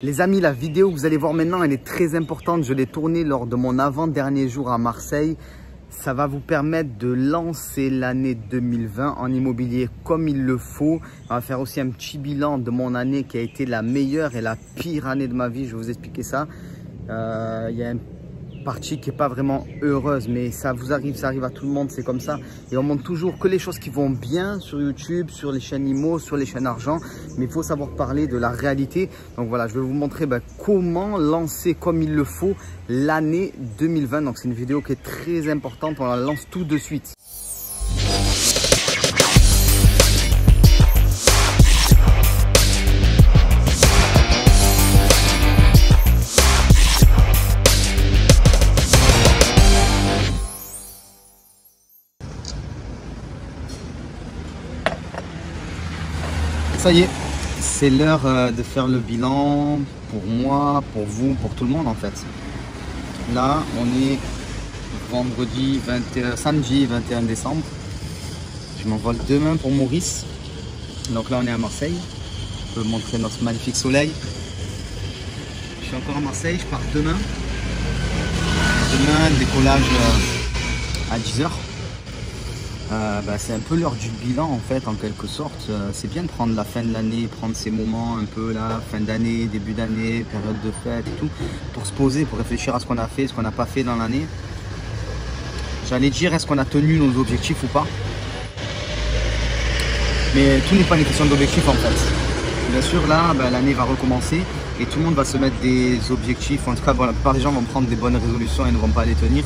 Les amis, la vidéo que vous allez voir maintenant, elle est très importante. Je l'ai tournée lors de mon avant-dernier jour à Marseille. Ça va vous permettre de lancer l'année 2020 en immobilier comme il le faut. On va faire aussi un petit bilan de mon année qui a été la meilleure et la pire année de ma vie. Je vais vous expliquer ça. Il y a une partie qui n'est pas vraiment heureuse, mais ça vous arrive, ça arrive à tout le monde, c'est comme ça. Et on montre toujours que les choses qui vont bien sur YouTube, sur les chaînes IMO, sur les chaînes argent, mais il faut savoir parler de la réalité. Donc voilà, je vais vous montrer comment lancer comme il le faut l'année 2020. Donc c'est une vidéo qui est très importante, on la lance tout de suite. Ça y est, c'est l'heure de faire le bilan pour moi, pour vous, pour tout le monde en fait. Là, on est samedi 21 décembre. Je m'envole demain pour Maurice. Donc là, on est à Marseille. Je peux vous montrer notre magnifique soleil. Je suis encore à Marseille, je pars demain. Demain, décollage à 10 h. C'est un peu l'heure du bilan en fait, en quelque sorte. C'est bien de prendre la fin de l'année, prendre ces moments un peu là, fin d'année, début d'année, période de fête et tout, pour se poser, pour réfléchir à ce qu'on a fait, ce qu'on n'a pas fait dans l'année. J'allais dire, est-ce qu'on a tenu nos objectifs ou pas? Mais tout n'est pas une question d'objectifs en fait. Bien sûr, là, l'année va recommencer et tout le monde va se mettre des objectifs. En tout cas, la plupart des gens vont prendre des bonnes résolutions et ne vont pas les tenir.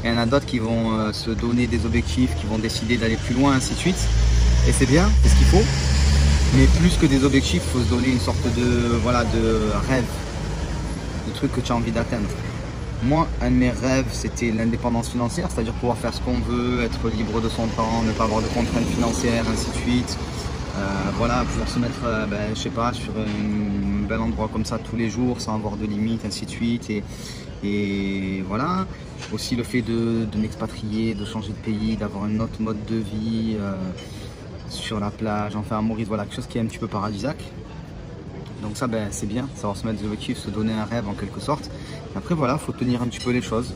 Et il y en a d'autres qui vont se donner des objectifs, qui vont décider d'aller plus loin, ainsi de suite. Et c'est bien, c'est ce qu'il faut. Mais plus que des objectifs, il faut se donner une sorte de rêve, de trucs que tu as envie d'atteindre. Moi, un de mes rêves, c'était l'indépendance financière, c'est-à-dire pouvoir faire ce qu'on veut, être libre de son temps, ne pas avoir de contraintes financières, ainsi de suite. Pouvoir se mettre, je sais pas, sur un bel endroit comme ça tous les jours, sans avoir de limites, ainsi de suite. Et voilà, aussi le fait de m'expatrier, de changer de pays, d'avoir un autre mode de vie sur la plage, enfin à Maurice, voilà, quelque chose qui est un petit peu paradisiaque. Donc ça, c'est bien, savoir se mettre des objectifs, se donner un rêve en quelque sorte. Et après voilà, il faut tenir un petit peu les choses.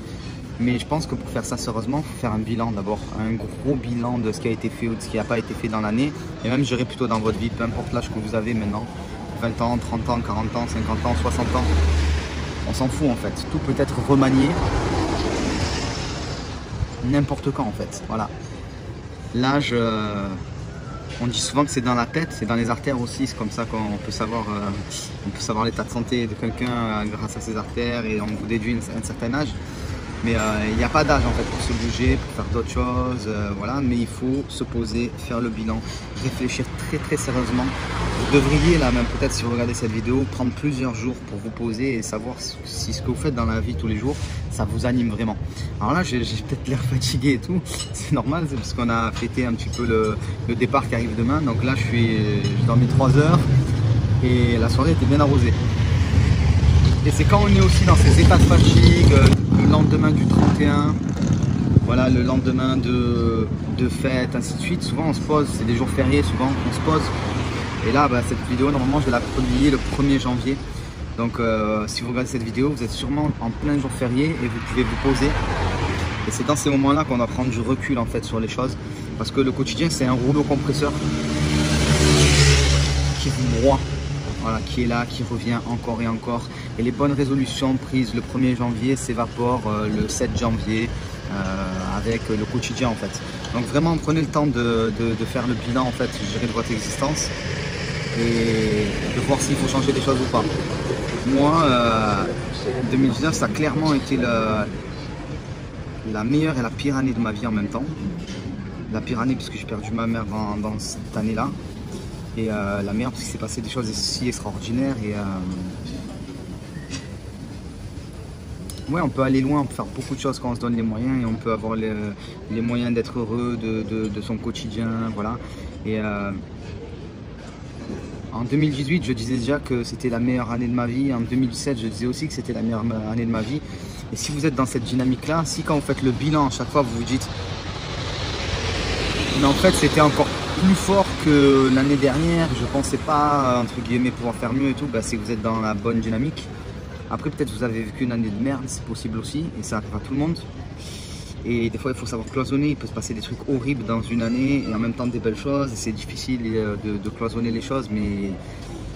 Mais je pense que pour faire ça sérieusement, il faut faire un bilan d'abord, un gros bilan de ce qui a été fait ou de ce qui n'a pas été fait dans l'année. Et même j'irai plutôt dans votre vie, peu importe l'âge que vous avez maintenant, 20 ans, 30 ans, 40 ans, 50 ans, 60 ans. On s'en fout en fait, tout peut être remanié n'importe quand en fait, voilà. L'âge, on dit souvent que c'est dans la tête, c'est dans les artères aussi, c'est comme ça qu'on peut savoir, l'état de santé de quelqu'un grâce à ses artères et on vous déduit un certain âge. Mais il n'y a pas d'âge en fait pour se bouger, pour faire d'autres choses, voilà. Mais il faut se poser, faire le bilan, réfléchir très sérieusement. Vous devriez là même peut-être si vous regardez cette vidéo, prendre plusieurs jours pour vous poser et savoir si ce que vous faites dans la vie tous les jours, ça vous anime vraiment. Alors là j'ai peut-être l'air fatigué et tout, c'est normal, c'est parce qu'on a fêté un petit peu le départ qui arrive demain. Donc là j'ai dormi 3 heures et la soirée était bien arrosée. Et c'est quand on est aussi dans ces états de fatigue, le lendemain du 31, voilà, le lendemain de fête, ainsi de suite, souvent on se pose, c'est des jours fériés, souvent on se pose. Et là, cette vidéo, normalement, je vais la publier le 1er janvier. Donc, si vous regardez cette vidéo, vous êtes sûrement en plein jour férié et vous pouvez vous poser. Et c'est dans ces moments-là qu'on doit prendre du recul, en fait, sur les choses. Parce que le quotidien, c'est un rouleau compresseur qui vous broie. Voilà, qui est là, qui revient encore et encore. Et les bonnes résolutions prises le 1er janvier s'évaporent le 7 janvier avec le quotidien, en fait. Donc, vraiment, prenez le temps de faire le bilan, en fait, je dirais, de votre existence. Et de voir s'il faut changer des choses ou pas. Moi, 2019, ça a clairement été la meilleure et la pire année de ma vie en même temps. La pire année puisque j'ai perdu ma mère dans cette année-là. Et la meilleure parce qu'il s'est passé des choses si extraordinaires. Et ouais, on peut aller loin, on peut faire beaucoup de choses quand on se donne les moyens. Et on peut avoir les moyens d'être heureux de son quotidien. Voilà. Et en 2018, je disais déjà que c'était la meilleure année de ma vie. En 2017, je disais aussi que c'était la meilleure année de ma vie. Et si vous êtes dans cette dynamique-là, si quand vous faites le bilan, à chaque fois, vous vous dites « Mais en fait, c'était encore plus fort que l'année dernière, je pensais pas, entre guillemets, pouvoir faire mieux et tout, bah, c'est que vous êtes dans la bonne dynamique. Après, peut-être vous avez vécu une année de merde, c'est possible aussi, et ça arrive à tout le monde. Et des fois, il faut savoir cloisonner, il peut se passer des trucs horribles dans une année, et en même temps des belles choses, et c'est difficile de cloisonner les choses, mais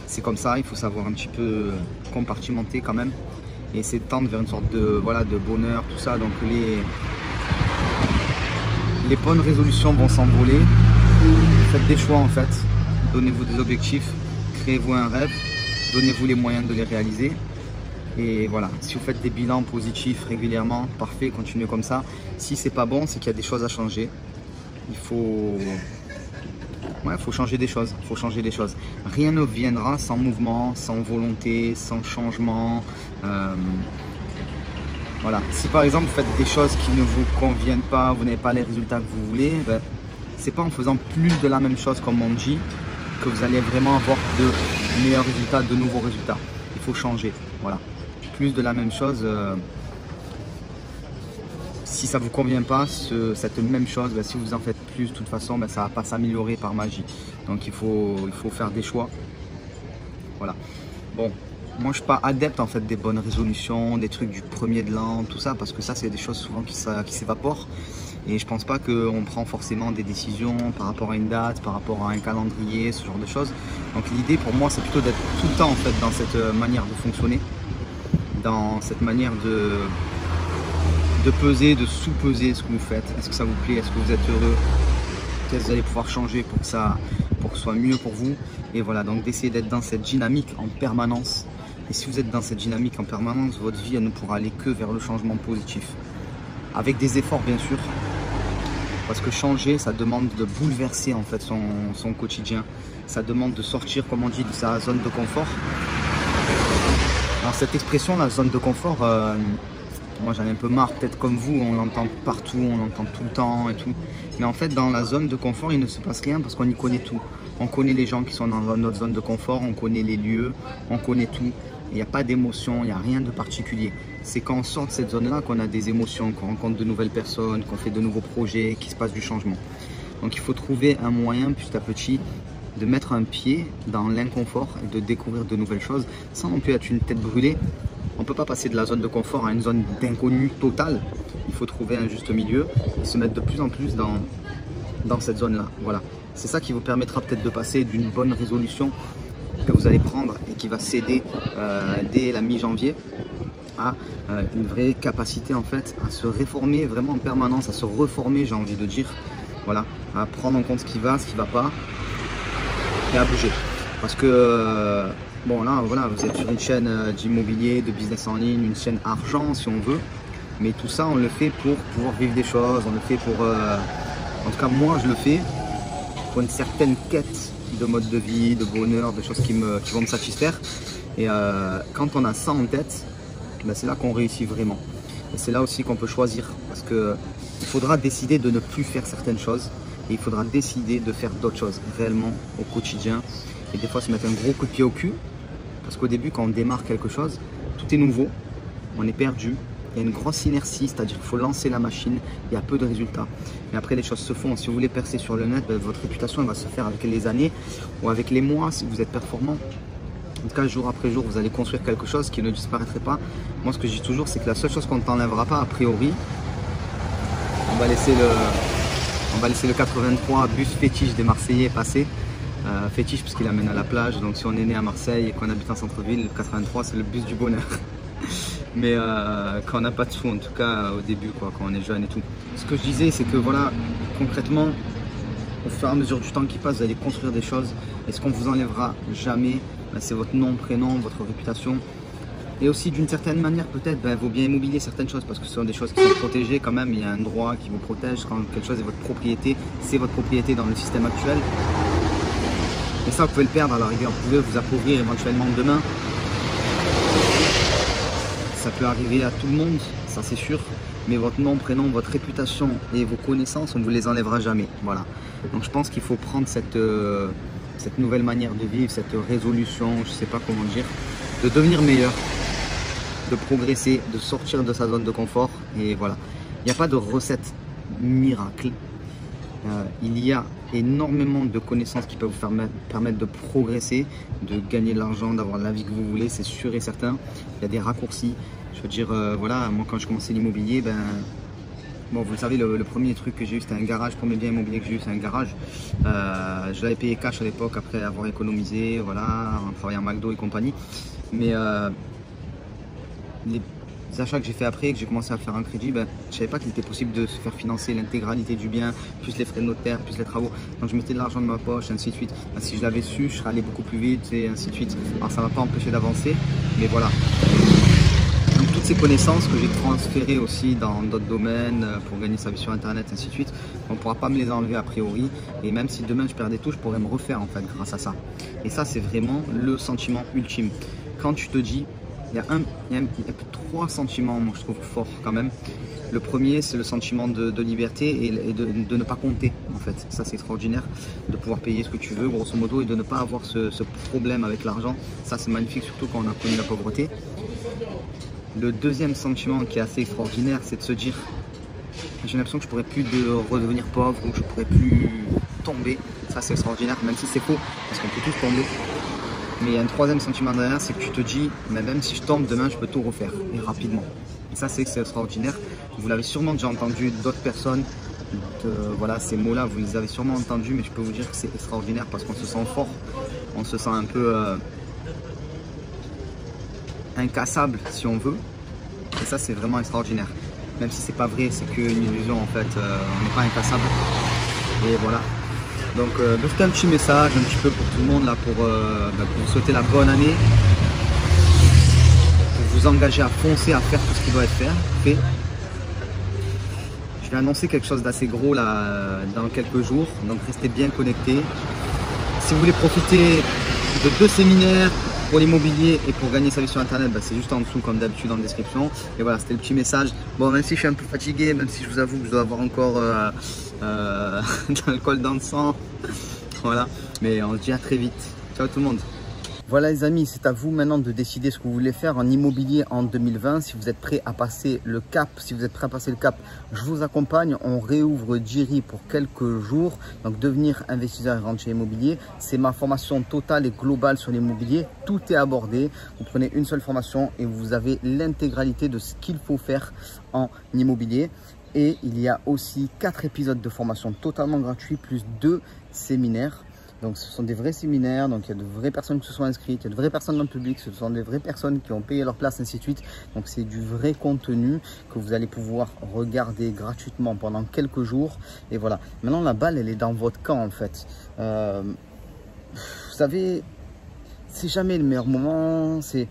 c'est comme ça, il faut savoir un petit peu compartimenter quand même, et essayer de tendre vers une sorte de, voilà, de bonheur, tout ça. Donc les bonnes résolutions vont s'envoler. Faites des choix en fait, donnez-vous des objectifs, créez-vous un rêve, donnez-vous les moyens de les réaliser. Et voilà, si vous faites des bilans positifs régulièrement, parfait, continuez comme ça. Si c'est pas bon, c'est qu'il y a des choses à changer. Il faut, faut changer des choses, Rien ne viendra sans mouvement, sans volonté, sans changement. Voilà. Si par exemple vous faites des choses qui ne vous conviennent pas, vous n'avez pas les résultats que vous voulez, ben, c'est pas en faisant plus de la même chose comme on dit que vous allez vraiment avoir de meilleurs résultats, de nouveaux résultats. Il faut changer. Voilà. Plus de la même chose. Si ça ne vous convient pas, cette même chose, ben, si vous en faites plus, de toute façon, ben, ça ne va pas s'améliorer par magie. Donc il faut faire des choix. Voilà. Bon. Moi, je ne suis pas adepte en fait des bonnes résolutions, des trucs du premier de l'an, tout ça, parce que ça, c'est des choses souvent qui s'évaporent. Et je ne pense pas qu'on prend forcément des décisions par rapport à une date, par rapport à un calendrier, ce genre de choses. Donc l'idée pour moi, c'est plutôt d'être tout le temps en fait dans cette manière de fonctionner, dans cette manière de peser, de sous-peser ce que vous faites. Est-ce que ça vous plaît? Est-ce que vous êtes heureux? Qu'est-ce que vous allez pouvoir changer pour que ce soit mieux pour vous? Et voilà, donc d'essayer d'être dans cette dynamique en permanence. Et si vous êtes dans cette dynamique en permanence, votre vie elle ne pourra aller que vers le changement positif. Avec des efforts bien sûr. Parce que changer, ça demande de bouleverser en fait son quotidien. Ça demande de sortir, comme on dit, de sa zone de confort. Alors cette expression, la zone de confort, moi j'en ai un peu marre, peut-être comme vous, on l'entend partout, on l'entend tout le temps et tout. Mais en fait dans la zone de confort, il ne se passe rien parce qu'on y connaît tout. On connaît les gens qui sont dans notre zone de confort, on connaît les lieux, on connaît tout. Il n'y a pas d'émotion, il n'y a rien de particulier. C'est quand on sort de cette zone-là qu'on a des émotions, qu'on rencontre de nouvelles personnes, qu'on fait de nouveaux projets, qu'il se passe du changement. Donc il faut trouver un moyen petit à petit de mettre un pied dans l'inconfort et de découvrir de nouvelles choses sans non plus être une tête brûlée. On ne peut pas passer de la zone de confort à une zone d'inconnu totale. Il faut trouver un juste milieu et se mettre de plus en plus dans cette zone-là. Voilà. C'est ça qui vous permettra peut-être de passer d'une bonne résolution que vous allez prendre et qui va céder dès la mi-janvier à une vraie capacité en fait à se réformer vraiment en permanence, à se reformer, j'ai envie de dire. Voilà, à prendre en compte ce qui va pas et à bouger. Parce que bon là voilà, vous êtes sur une chaîne d'immobilier, de business en ligne, une chaîne argent si on veut, mais tout ça on le fait pour pouvoir vivre des choses, on le fait pour en tout cas moi je le fais pour une certaine quête de mode de vie, de bonheur, de choses qui vont me satisfaire. Et quand on a ça en tête, ben c'est là qu'on réussit vraiment. Et c'est là aussi qu'on peut choisir, parce que il faudra décider de ne plus faire certaines choses et il faudra décider de faire d'autres choses réellement au quotidien. Et des fois se mettre un gros coup de pied au cul, parce qu'au début quand on démarre quelque chose, tout est nouveau, on est perdu. Il y a une grosse inertie, c'est-à-dire qu'il faut lancer la machine, il y a peu de résultats. Mais après les choses se font. Si vous voulez percer sur le net, ben, votre réputation elle va se faire avec les années ou avec les mois si vous êtes performant. En tout cas, jour après jour, vous allez construire quelque chose qui ne disparaîtrait pas. Moi, ce que je dis toujours, c'est que la seule chose qu'on ne t'enlèvera pas, a priori, on va laisser le 83 bus fétiche des Marseillais passer. Fétiche puisqu'il amène à la plage. Donc si on est né à Marseille et qu'on habite en centre-ville, le 83 c'est le bus du bonheur. Mais quand on n'a pas de sous, en tout cas au début, quoi, quand on est jeune et tout. Ce que je disais, c'est que voilà, concrètement, au fur et à mesure du temps qui passe, vous allez construire des choses. Et ce qu'on vous enlèvera jamais, ben, c'est votre nom, prénom, votre réputation. Et aussi d'une certaine manière, peut-être, ben, vaut bien immobilier certaines choses parce que ce sont des choses qui sont protégées quand même. Il y a un droit qui vous protège. Quand quelque chose est votre propriété, c'est votre propriété dans le système actuel. Et ça, vous pouvez le perdre à la rigueur. Vous pouvez vous appauvrir éventuellement demain. Ça peut arriver à tout le monde, ça c'est sûr. Mais votre nom, prénom, votre réputation et vos connaissances, on ne vous les enlèvera jamais. Voilà. Donc je pense qu'il faut prendre cette nouvelle manière de vivre, cette résolution, je ne sais pas comment dire, de devenir meilleur, de progresser, de sortir de sa zone de confort. Et voilà. Il n'y a pas de recette miracle. Il y a énormément de connaissances qui peuvent vous permettre de progresser, de gagner de l'argent, d'avoir la vie que vous voulez, c'est sûr et certain. Il y a des raccourcis. Je veux dire, voilà, moi quand je commençais l'immobilier, bon, vous le savez, le premier truc que j'ai eu, c'était un garage. Le premier bien immobilier que j'ai eu, c'est un garage. Je l'avais payé cash à l'époque, après avoir économisé, voilà, en travaillant à McDo et compagnie. Mais les achats que j'ai fait après, que j'ai commencé à faire un crédit, je ne savais pas qu'il était possible de se faire financer l'intégralité du bien, plus les frais de notaire, plus les travaux. Donc je mettais de l'argent de ma poche, ainsi de suite. Si je l'avais su, je serais allé beaucoup plus vite, et ainsi de suite. Alors ça ne m'a pas empêché d'avancer, mais voilà. Donc toutes ces connaissances que j'ai transférées aussi dans d'autres domaines pour gagner sa vie sur internet, ainsi de suite, on ne pourra pas me les enlever a priori. Et même si demain je perdais tout, je pourrais me refaire en fait grâce à ça. Et ça, c'est vraiment le sentiment ultime. Quand tu te dis, il y a trois sentiments, moi je trouve forts quand même. Le premier, c'est le sentiment de liberté et de ne pas compter en fait. Ça, c'est extraordinaire, de pouvoir payer ce que tu veux grosso modo et de ne pas avoir ce problème avec l'argent. Ça, c'est magnifique, surtout quand on a connu la pauvreté. Le deuxième sentiment qui est assez extraordinaire, c'est de se dire, j'ai l'impression que je pourrais plus redevenir pauvre ou que je pourrais plus tomber. Ça, c'est extraordinaire, même si c'est faux, parce qu'on peut tous tomber. Mais il y a un troisième sentiment derrière, c'est que tu te dis, mais même si je tombe demain, je peux tout refaire, et rapidement. Et ça, c'est extraordinaire. Vous l'avez sûrement déjà entendu d'autres personnes. Voilà, ces mots-là, vous les avez sûrement entendus, mais je peux vous dire que c'est extraordinaire parce qu'on se sent fort, on se sent un peu incassable si on veut. Et ça, c'est vraiment extraordinaire. Même si c'est pas vrai, c'est qu'une illusion en fait. On n'est pas incassable. Et voilà. Donc, c'était un petit message, un petit peu pour tout le monde là, pour vous souhaiter la bonne année, pour vous engager à foncer, à faire tout ce qui doit être fait. Je vais annoncer quelque chose d'assez gros là dans quelques jours, donc restez bien connectés. Si vous voulez profiter de 2 séminaires pour l'immobilier et pour gagner sa vie sur internet, c'est juste en dessous comme d'habitude en description. Et voilà, c'était le petit message. Bon, même si je suis un peu fatigué, même si je vous avoue que je dois avoir encore de l'alcool dans le sang, voilà, mais on se dit à très vite. Ciao tout le monde. Voilà les amis, c'est à vous maintenant de décider ce que vous voulez faire en immobilier en 2020. Si vous êtes prêt à passer le cap, je vous accompagne. On réouvre Jiri pour quelques jours. Donc devenir investisseur et rentier immobilier, c'est ma formation totale et globale sur l'immobilier. Tout est abordé. Vous prenez une seule formation et vous avez l'intégralité de ce qu'il faut faire en immobilier. Et il y a aussi 4 épisodes de formation totalement gratuits plus 2 séminaires. Donc ce sont des vrais séminaires, donc il y a de vraies personnes qui se sont inscrites, il y a de vraies personnes dans le public, ce sont des vraies personnes qui ont payé leur place, ainsi de suite. Donc c'est du vrai contenu que vous allez pouvoir regarder gratuitement pendant quelques jours. Et voilà, maintenant la balle elle est dans votre camp en fait. Vous savez, c'est jamais le meilleur moment, c'est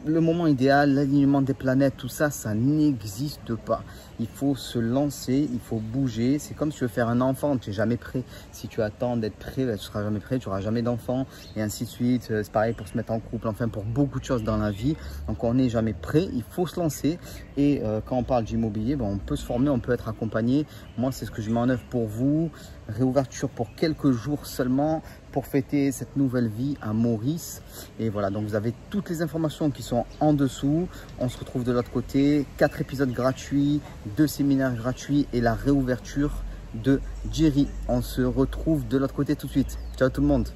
le moment idéal, l'alignement des planètes, tout ça, ça n'existe pas. Il faut se lancer, il faut bouger. C'est comme si tu veux faire un enfant, tu n'es jamais prêt. Si tu attends d'être prêt, tu ne seras jamais prêt, tu n'auras jamais d'enfant, et ainsi de suite. C'est pareil pour se mettre en couple, enfin pour beaucoup de choses dans la vie. Donc on n'est jamais prêt, il faut se lancer. Et quand on parle d'immobilier, on peut se former, on peut être accompagné. Moi, c'est ce que je mets en œuvre pour vous. Réouverture pour quelques jours seulement pour fêter cette nouvelle vie à Maurice. Et voilà, donc vous avez toutes les informations qui sont en dessous. On se retrouve de l'autre côté, 4 épisodes gratuits, 2 séminaires gratuits et la réouverture de Jiri. On se retrouve de l'autre côté tout de suite. Ciao tout le monde.